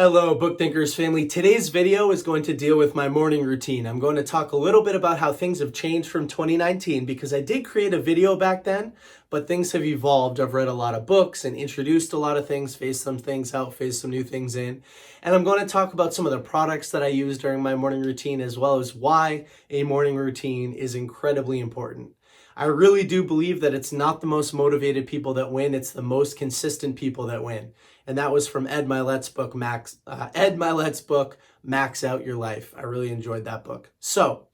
Hello, BookThinkers family. Today's video is going to deal with my morning routine. I'm going to talk a little bit about how things have changed from 2019 because I did create a video back then, but things have evolved. I've read a lot of books and introduced a lot of things, phased some things out, phased some new things in. And I'm going to talk about some of the products that I use during my morning routine, as well as why a morning routine is incredibly important. I really do believe that it's not the most motivated people that win, it's the most consistent people that win. And that was from Ed Mylett's book, Max Out Your Life. I really enjoyed that book. So,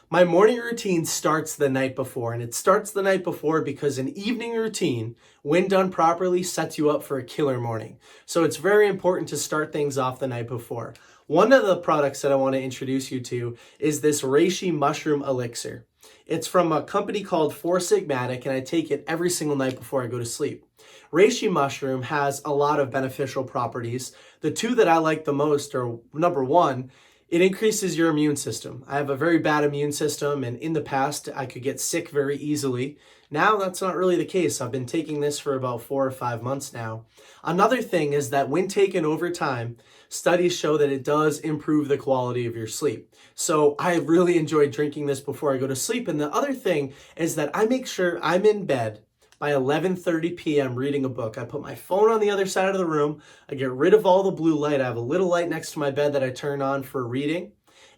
my morning routine starts the night before, and it starts the night before because an evening routine, when done properly, sets you up for a killer morning. So it's very important to start things off the night before. One of the products that I want to introduce you to is this reishi mushroom elixir. It's from a company called Four Sigmatic, and I take it every single night before I go to sleep. Reishi mushroom has a lot of beneficial properties. The two that I like the most are, number one, it increases your immune system. I have a very bad immune system, and in the past, I could get sick very easily. Now, that's not really the case. I've been taking this for about 4 or 5 months now. Another thing is that when taken over time, studies show that it does improve the quality of your sleep. So I really enjoy drinking this before I go to sleep. And the other thing is that I make sure I'm in bed by 11:30 p.m. reading a book. I put my phone on the other side of the room. I get rid of all the blue light. I have a little light next to my bed that I turn on for reading,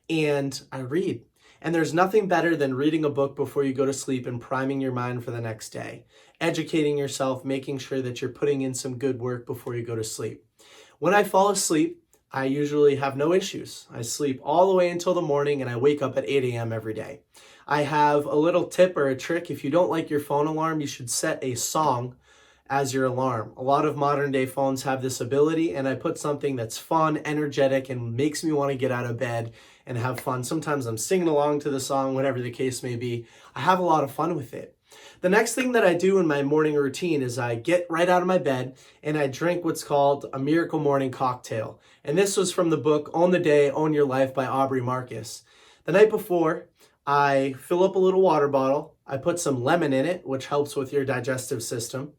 and I read. And there's nothing better than reading a book before you go to sleep and priming your mind for the next day. Educating yourself, making sure that you're putting in some good work before you go to sleep. When I fall asleep, I usually have no issues. I sleep all the way until the morning, and I wake up at 8 a.m. every day. I have a little tip or a trick. If you don't like your phone alarm, you should set a song as your alarm. A lot of modern day phones have this ability, and I put something that's fun, energetic, and makes me want to get out of bed and have fun. Sometimes I'm singing along to the song, whatever the case may be. I have a lot of fun with it. The next thing that I do in my morning routine is I get right out of my bed and I drink what's called a miracle morning cocktail. And this was from the book Own the Day, Own Your Life by Aubrey Marcus. The night before, I fill up a little water bottle. I put some lemon in it, which helps with your digestive system.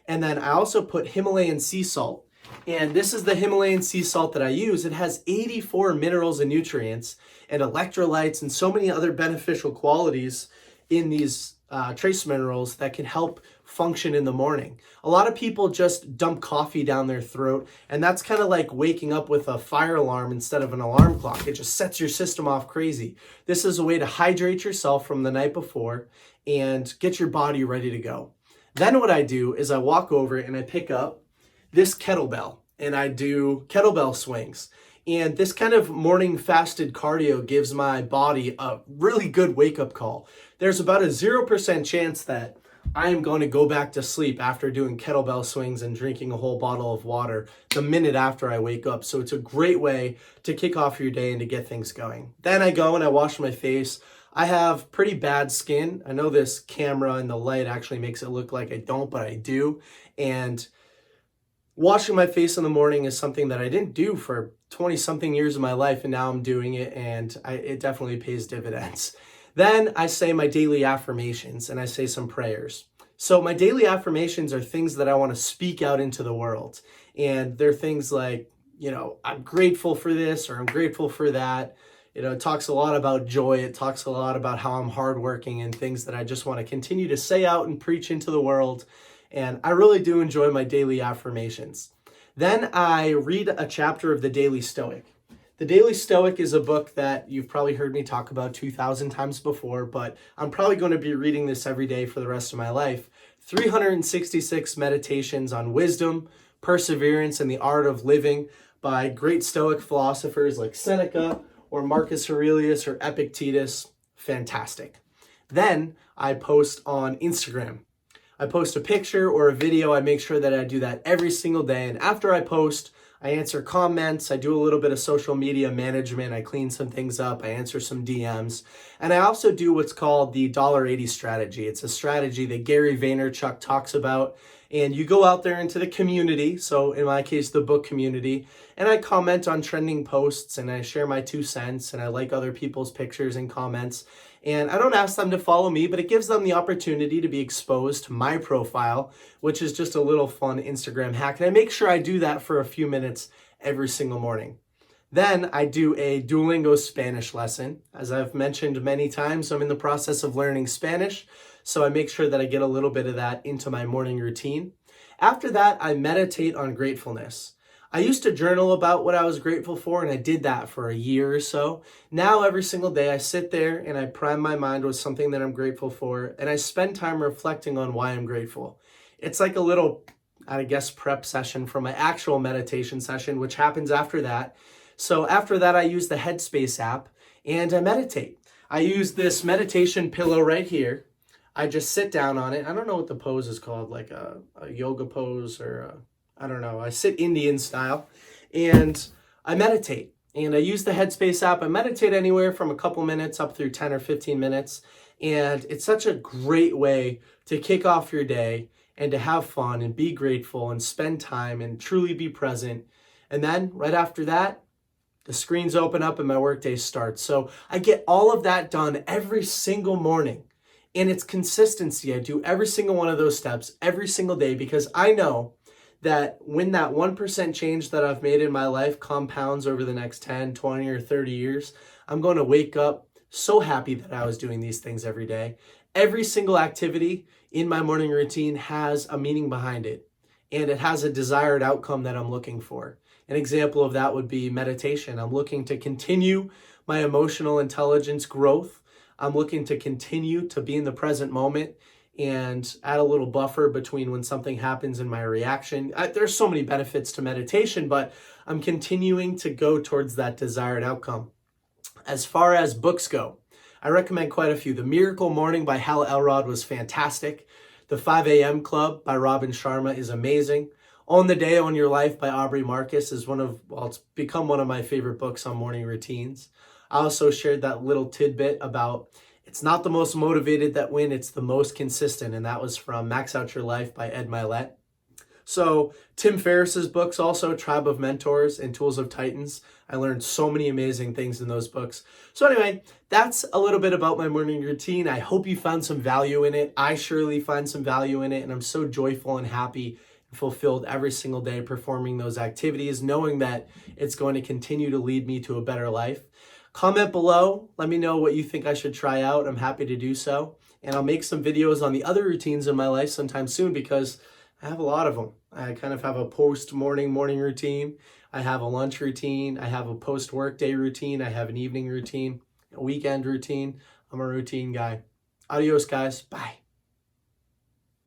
And then I also put Himalayan sea salt. And this is the Himalayan sea salt that I use. It has 84 minerals and nutrients and electrolytes and so many other beneficial qualities in these trace minerals that can help function in the morning. A lot of people just dump coffee down their throat, and that's kind of like waking up with a fire alarm instead of an alarm clock. It just sets your system off crazy. This is a way to hydrate yourself from the night before and get your body ready to go. Then what I do is I walk over and I pick up this kettlebell and I do kettlebell swings. And this kind of morning fasted cardio gives my body a really good wake-up call. There's about a 0% chance that I am going to go back to sleep after doing kettlebell swings and drinking a whole bottle of water the minute after I wake up. So it's a great way to kick off your day and to get things going. Then I go and I wash my face. I have pretty bad skin. I know this camera and the light actually makes it look like I don't, but I do. And washing my face in the morning is something that I didn't do for 20-something years of my life, and now I'm doing it, and it definitely pays dividends. Then I say my daily affirmations, and I say some prayers. So my daily affirmations are things that I want to speak out into the world, and they're things like, I'm grateful for this, or I'm grateful for that. It talks a lot about joy. It talks a lot about how I'm hardworking and things that I just want to continue to say out and preach into the world. And I really do enjoy my daily affirmations. Then I read a chapter of The Daily Stoic. The Daily Stoic is a book that you've probably heard me talk about 2,000 times before, but I'm probably going to be reading this every day for the rest of my life. 366 meditations on wisdom, perseverance, and the art of living by great Stoic philosophers like Seneca or Marcus Aurelius or Epictetus. Fantastic. Then I post on Instagram. I post a picture or a video. I make sure that I do that every single day. And after I post, I answer comments. I do a little bit of social media management. I clean some things up. I answer some DMs. And I also do what's called the $80 strategy. It's a strategy that Gary Vaynerchuk talks about. And you go out there into the community. So in my case, the book community. And I comment on trending posts and I share my 2 cents and I like other people's pictures and comments. And I don't ask them to follow me, but it gives them the opportunity to be exposed to my profile, which is just a little fun Instagram hack. And I make sure I do that for a few minutes every single morning. Then I do a Duolingo Spanish lesson. As I've mentioned many times, I'm in the process of learning Spanish, so I make sure that I get a little bit of that into my morning routine. After that, I meditate on gratefulness. I used to journal about what I was grateful for, and I did that for a year or so. Now, every single day, I sit there and I prime my mind with something that I'm grateful for, and I spend time reflecting on why I'm grateful. It's like a little, I guess, prep session for my actual meditation session, which happens after that. So after that, I use the Headspace app and I meditate. I use this meditation pillow right here. I just sit down on it. I don't know what the pose is called, like a yoga pose or I don't know. I sit Indian style and I meditate. And I use the Headspace app. I meditate anywhere from a couple minutes up through 10 or 15 minutes. And it's such a great way to kick off your day and to have fun and be grateful and spend time and truly be present. And then right after that, the screens open up and my workday starts. So I get all of that done every single morning. And it's consistency. I do every single one of those steps every single day because I know that when that 1% change that I've made in my life compounds over the next 10, 20, or 30 years, I'm going to wake up so happy that I was doing these things every day. Every single activity in my morning routine has a meaning behind it, and it has a desired outcome that I'm looking for. An example of that would be meditation. I'm looking to continue my emotional intelligence growth. I'm looking to continue to be in the present moment and add a little buffer between when something happens and my reaction. There's so many benefits to meditation, but I'm continuing to go towards that desired outcome. As far as books go, I recommend quite a few. The Miracle Morning by Hal Elrod was fantastic. The 5 a.m. Club by Robin Sharma is amazing. Own the Day, Own Your Life by Aubrey Marcus is it's become one of my favorite books on morning routines. I also shared that little tidbit about it's not the most motivated that win, it's the most consistent. And that was from Max Out Your Life by Ed Milet. So Tim Ferriss's books also, Tribe of Mentors and Tools of Titans. I learned so many amazing things in those books. So anyway, that's a little bit about my morning routine. I hope you found some value in it. I surely find some value in it. And I'm so joyful and happy and fulfilled every single day performing those activities, knowing that it's going to continue to lead me to a better life. Comment below. Let me know what you think I should try out. I'm happy to do so. And I'll make some videos on the other routines in my life sometime soon because I have a lot of them. I kind of have a post-morning routine. I have a lunch routine. I have a post-workday routine. I have an evening routine, a weekend routine. I'm a routine guy. Adios, guys. Bye.